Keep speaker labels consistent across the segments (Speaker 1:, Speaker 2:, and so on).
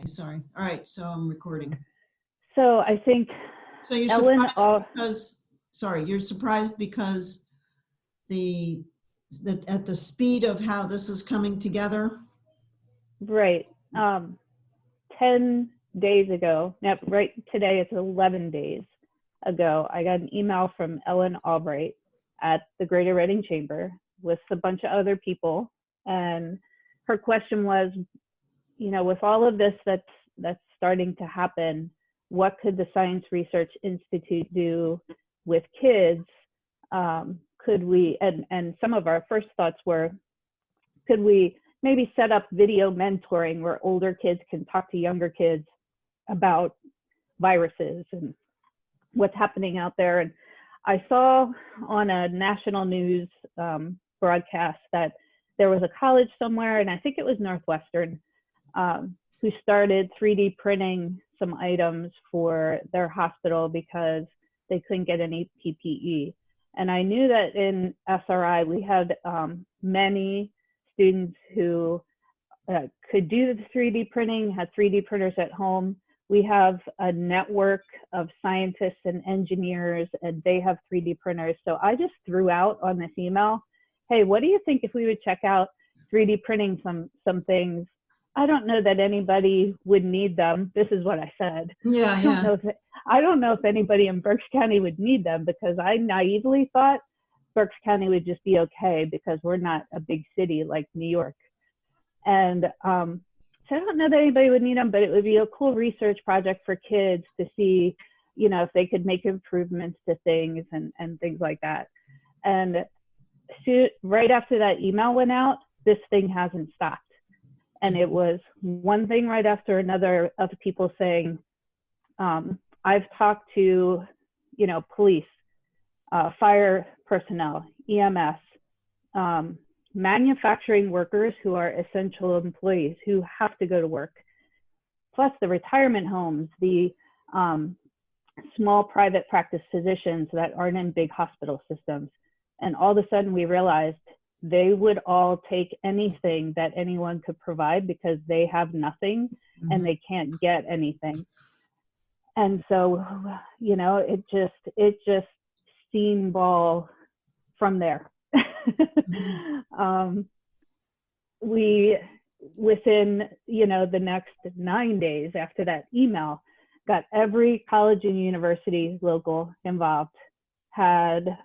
Speaker 1: Sorry. All right, so I'm recording.
Speaker 2: So I think
Speaker 1: So you're
Speaker 2: Ellen,
Speaker 1: surprised because, sorry, you're surprised because at the speed of how this is coming together?
Speaker 2: right, 10 days ago, right today it's 11 days ago, I got an email from Ellen Albright at the Greater Reading Chamber with a bunch of other people. And her question was, with all of this that's starting to happen, what could the Science Research Institute do with kids? Could we, and some of our first thoughts were, could we maybe set up video mentoring where older kids can talk to younger kids about viruses and what's happening out there? And I saw on a national news broadcast that there was a college somewhere, and I think it was Northwestern, who started 3D printing some items for their hospital because they couldn't get any PPE. And I knew that in SRI, we had many students who could do the 3D printing, had 3D printers at home. We have a network of scientists and engineers, and they have 3D printers. So I just threw out on this email, hey, what do you think if we would check out 3D printing some things? I don't know that anybody would need them. This is what I said.
Speaker 1: Yeah,
Speaker 2: I don't know if anybody in Berks County would need them, because I naively thought Berks County would just be okay because we're not a big city like New York. And so I don't know that anybody would need them, but it would be a cool research project for kids to see, if they could make improvements to things and things like that. And right after that email went out, this thing hasn't stopped. And it was one thing right after another of people saying, I've talked to, police, fire personnel, EMS, manufacturing workers who are essential employees who have to go to work, plus the retirement homes, the small private practice physicians that aren't in big hospital systems. And all of a sudden we realized they would all take anything that anyone could provide because they have nothing and they can't get anything. And so, it just steambolled from there. We, within, the next 9 days after that email, got every college and university local involved, had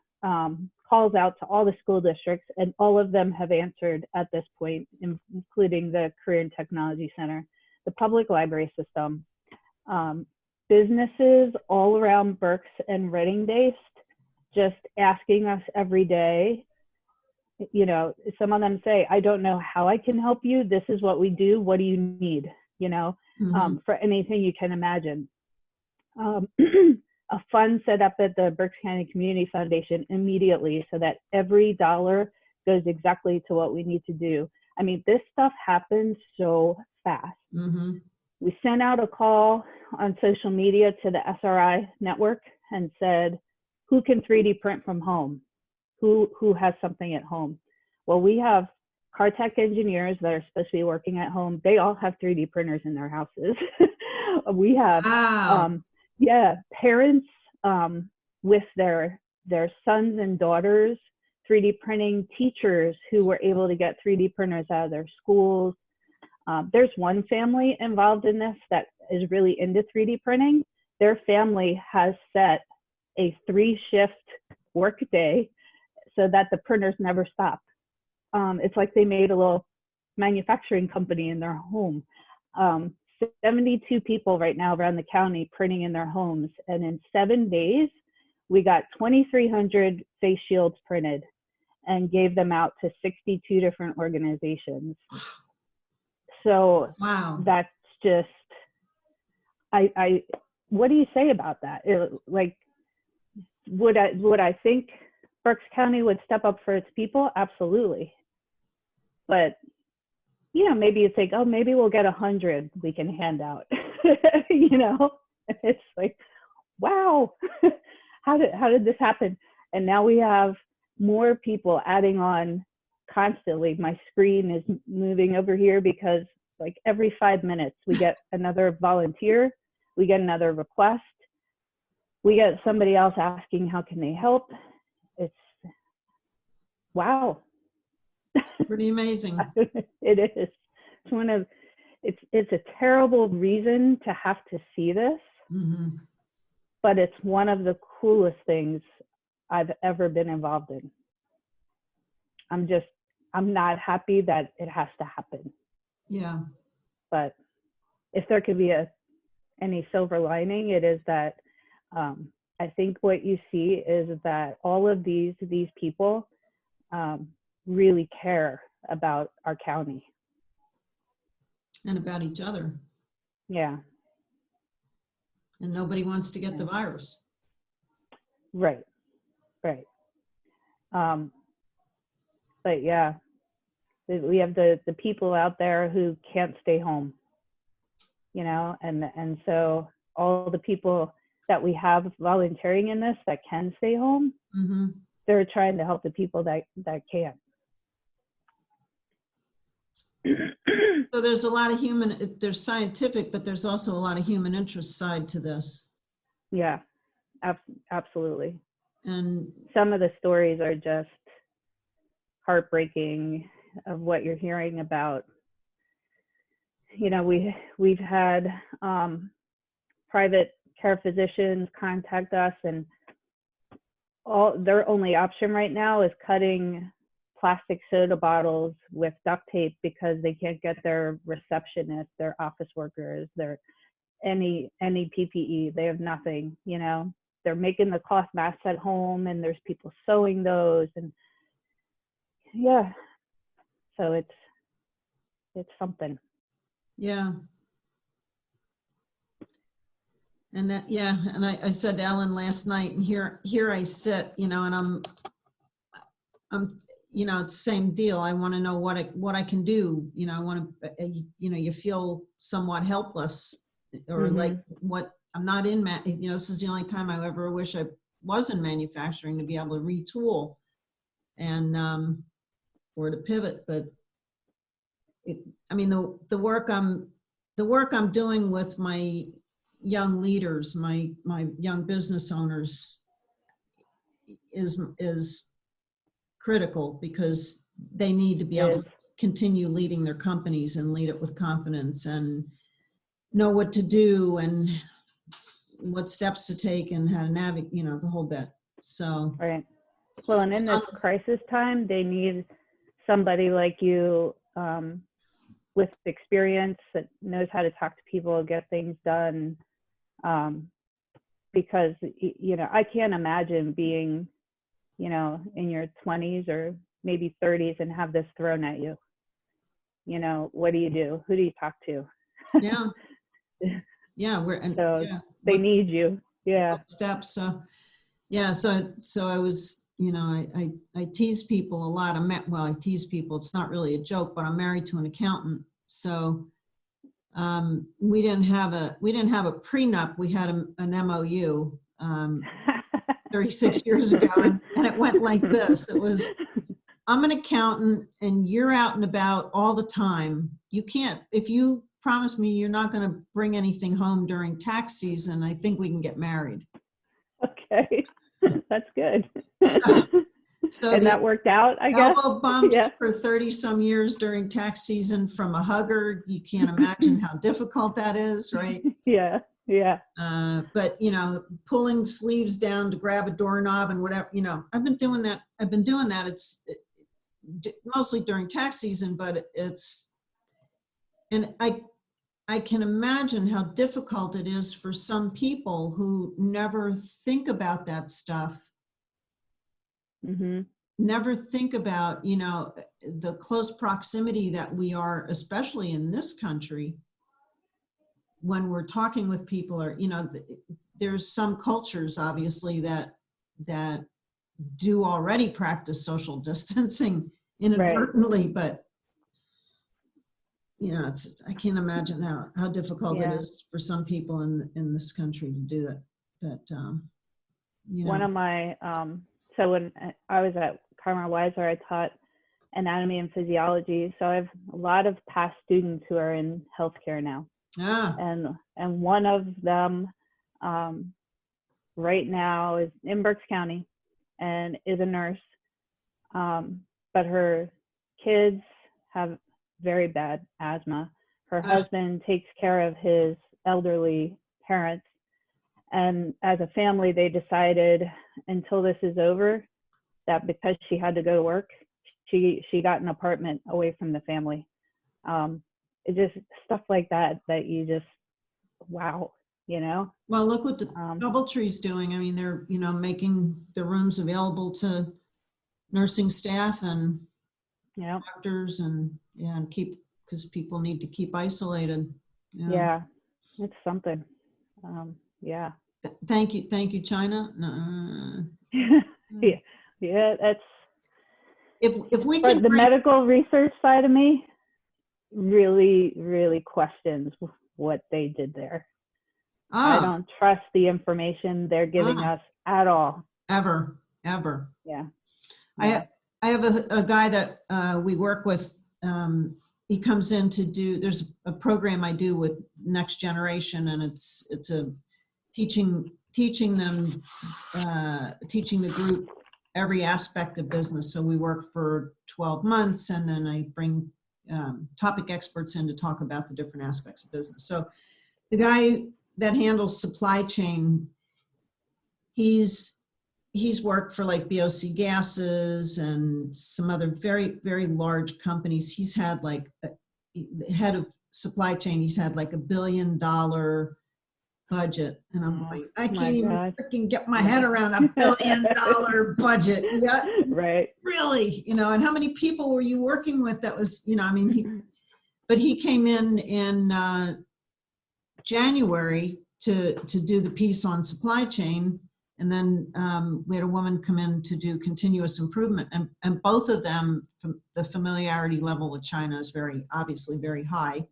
Speaker 2: calls out to all the school districts, and all of them have answered at this point, including the Career and Technology Center, the public library system, businesses all around Berks and Reading based, just asking us every day. Some of them say, I don't know how I can help you. This is what we do. What do you need? For anything you can imagine. A fund set up at the Berks County Community Foundation immediately so that every dollar goes exactly to what we need to do. I mean, this stuff happens so fast. We sent out a call on social media to the SRI network and said, who can 3D print from home? Who has something at home? Well, we have car tech engineers that are supposed to be working at home. They all have 3D printers in their houses. We have, parents with their sons and daughters 3D printing, teachers who were able to get 3D printers out of their schools. There's one family involved in this that is really into 3D printing. Their family has set a 3-shift work day so that the printers never stop. It's like they made a little manufacturing company in their home. 72 people right now around the county printing in their homes. And in 7 days, we got 2,300 face shields printed and gave them out to 62 different organizations. So
Speaker 1: wow,
Speaker 2: that's just, what do you say about that? Would I think Berks County would step up for its people? Absolutely. But, maybe you think, oh, maybe we'll get 100 we can hand out, It's like, wow, how did this happen? And now we have more people adding on constantly. My screen is moving over here because like every 5 minutes, we get another volunteer, we get another request, we get somebody else asking how can they help. It's wow.
Speaker 1: Pretty amazing.
Speaker 2: It is. It's one of it's a terrible reason to have to see this,
Speaker 1: Mm-hmm.
Speaker 2: but it's one of the coolest things I've ever been involved in. I'm not happy that it has to happen.
Speaker 1: Yeah.
Speaker 2: But if there could be any silver lining, it is that I think what you see is that all of these people really care about our county.
Speaker 1: And about each other.
Speaker 2: Yeah.
Speaker 1: And nobody wants to get the virus.
Speaker 2: Right. Right. But yeah, we have the people out there who can't stay home, you know, and so all the people that we have volunteering in this that can stay home,
Speaker 1: Mm-hmm.
Speaker 2: they're trying to help the people that can't.
Speaker 1: So there's a lot of there's scientific, but there's also a lot of human interest side to this.
Speaker 2: Yeah, absolutely.
Speaker 1: And
Speaker 2: some of the stories are just heartbreaking of what you're hearing about. You know, we've had private care physicians contact us, and their only option right now is cutting plastic soda bottles with duct tape because they can't get their receptionists, their office workers, their any PPE. They have nothing, you know. They're making the cloth masks at home, and there's people sewing those, and yeah. So it's something.
Speaker 1: yeah. And that, yeah. And I said to Ellen last night, and here I sit, you know, and I'm, you know, it's the same deal. I want to know what I can do. You know, I want to, you know, you feel somewhat helpless, or
Speaker 2: Mm-hmm.
Speaker 1: like what I'm not in, you know, this is the only time I ever wish I was in manufacturing, to be able to retool and, or to pivot. But I mean, the work I'm doing with my young leaders, my young business owners is critical, because they need to be able to continue leading their companies and lead it with confidence and know what to do and what steps to take and how to navigate, you know, the whole bit. So
Speaker 2: right. Well, and in this crisis time, they need somebody like you with experience that knows how to talk to people, get things done. Because, you know, I can't imagine being, you know, in your 20s or maybe 30s and have this thrown at you. You know, what do you do? Who do you talk to?
Speaker 1: yeah. Yeah,
Speaker 2: so yeah. They need you. Yeah.
Speaker 1: Steps. Yeah. So I was, you know, I tease people a lot. I tease people. It's not really a joke, but I'm married to an accountant. So we didn't have a prenup. We had an MOU 36 years ago, and it went like this. It was, I'm an accountant and you're out and about all the time. You can't, if you promise me you're not going to bring anything home during tax season, I think we can get married.
Speaker 2: Okay. That's good.
Speaker 1: So
Speaker 2: and that worked out, I guess.
Speaker 1: Elbow bumps for 30 some years during tax season from a hugger. You can't imagine how difficult that is, right?
Speaker 2: Yeah. Yeah.
Speaker 1: But, you know, pulling sleeves down to grab a doorknob and whatever, you know, I've been doing that. It's mostly during tax season, but and I can imagine how difficult it is for some people who never think about that stuff.
Speaker 2: Mm-hmm.
Speaker 1: Never think about, you know, the close proximity that we are, especially in this country, when we're talking with people. Or, you know, there's some cultures obviously that do already practice social distancing inadvertently, right. But you know, I can't imagine how difficult it is for some people in this country to do that. But you know,
Speaker 2: one of my so when I was at Carmel Weiser, I taught anatomy and physiology. So I have a lot of past students who are in healthcare now.
Speaker 1: Ah,
Speaker 2: And one of them right now is in Berks County and is a nurse. But her kids have very bad asthma. Her husband takes care of his elderly parents. And as a family, they decided until this is over that because she had to go to work, she got an apartment away from the family. It just stuff like that you just, wow, you know?
Speaker 1: well, look what the DoubleTree's doing. I mean, they're, making the rooms available to nursing staff and
Speaker 2: Yeah.
Speaker 1: doctors and because people need to keep isolated.
Speaker 2: Yeah, it's something. Yeah.
Speaker 1: Thank you, China. No.
Speaker 2: Yeah, that's,
Speaker 1: If we
Speaker 2: but
Speaker 1: can
Speaker 2: the
Speaker 1: bring,
Speaker 2: medical research side of me really, really questions what they did there. I don't trust the information they're giving us at all.
Speaker 1: ever.
Speaker 2: Yeah.
Speaker 1: I have a guy that we work with. He comes in to do. There's a program I do with Next Generation, and it's a teaching them teaching the group every aspect of business. So we work for 12 months, and then I bring topic experts in to talk about the different aspects of business. So the guy that handles supply chain, he's worked for like BOC Gases and some other very, very large companies. He's had like the head of supply chain, he's had like $1 billion budget. And I'm like, I can't even freaking get my head around $1 billion budget. Yeah.
Speaker 2: Right.
Speaker 1: Really, and how many people were you working with? That was, I mean, but he came in January to do the piece on supply chain. And then we had a woman come in to do continuous improvement, and both of them, the familiarity level with China is obviously very high.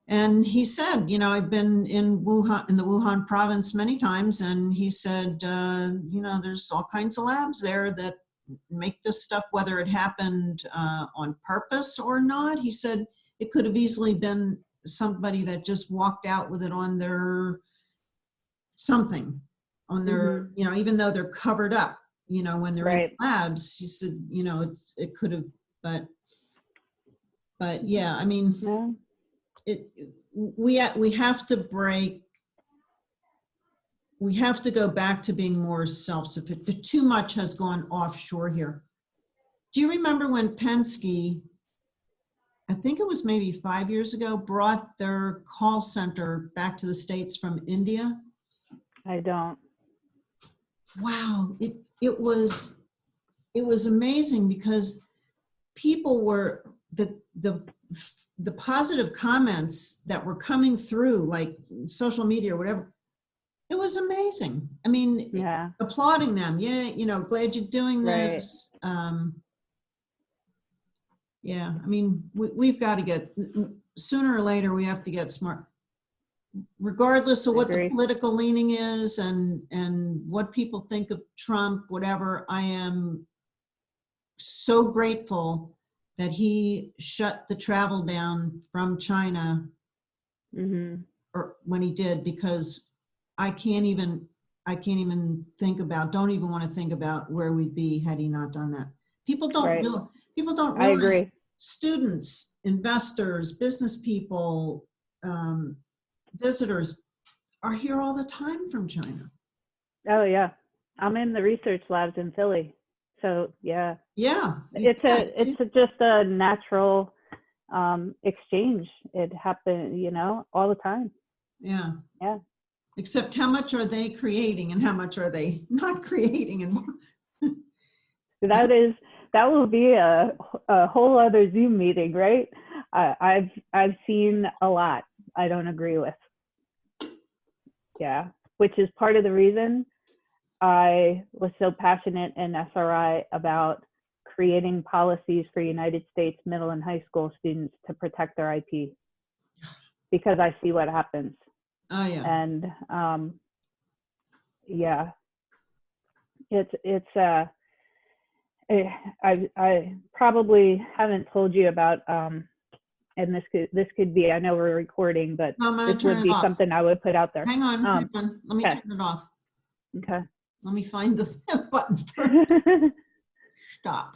Speaker 1: And he said, I've been in Wuhan, in the Wuhan province many times, and he said, there's all kinds of labs there that make this stuff, whether it happened on purpose or not. He said it could have easily been somebody that just walked out with it on their something. On their, even though they're covered up, when they're in labs, he said, it could have, but yeah, I mean, we have to go back to being more self-sufficient. Too much has gone offshore here. Do you remember when Penske, I think it was maybe 5 years ago, brought their call center back to the States from India?
Speaker 2: I don't.
Speaker 1: Wow, it was amazing because people were the positive comments that were coming through, like social media or whatever. It was amazing. I mean, applauding them. Yeah, glad you're doing this. Yeah, I mean, we've got to get, sooner or later, we have to get smart. Regardless of what the political leaning is and what people think of Trump, whatever, I am so grateful that he shut the travel down from China or when he did, because I can't even don't even want to think about where we'd be had he not done that. People don't realize. I agree. Students, investors, business people, visitors are here all the time from China.
Speaker 2: Oh yeah, I'm in the research labs in Philly, so yeah. It's just a natural exchange. It happens, all the time. Yeah.
Speaker 1: Except how much are they creating and how much are they not creating? And
Speaker 2: that will be a whole other Zoom meeting, right? I've seen a lot I don't agree with. Yeah, which is part of the reason I was so passionate in SRI about creating policies for United States middle and high school students to protect their IP, because I see what happens.
Speaker 1: Oh yeah.
Speaker 2: And it's I probably haven't told you about, and this could be, I know we're recording, but
Speaker 1: No, I'm gonna
Speaker 2: this
Speaker 1: turn
Speaker 2: would
Speaker 1: it
Speaker 2: be
Speaker 1: off.
Speaker 2: something I would put out there.
Speaker 1: Hang on, hang on. Let me
Speaker 2: okay.
Speaker 1: turn it off.
Speaker 2: Okay.
Speaker 1: Let me find the button first. Stop.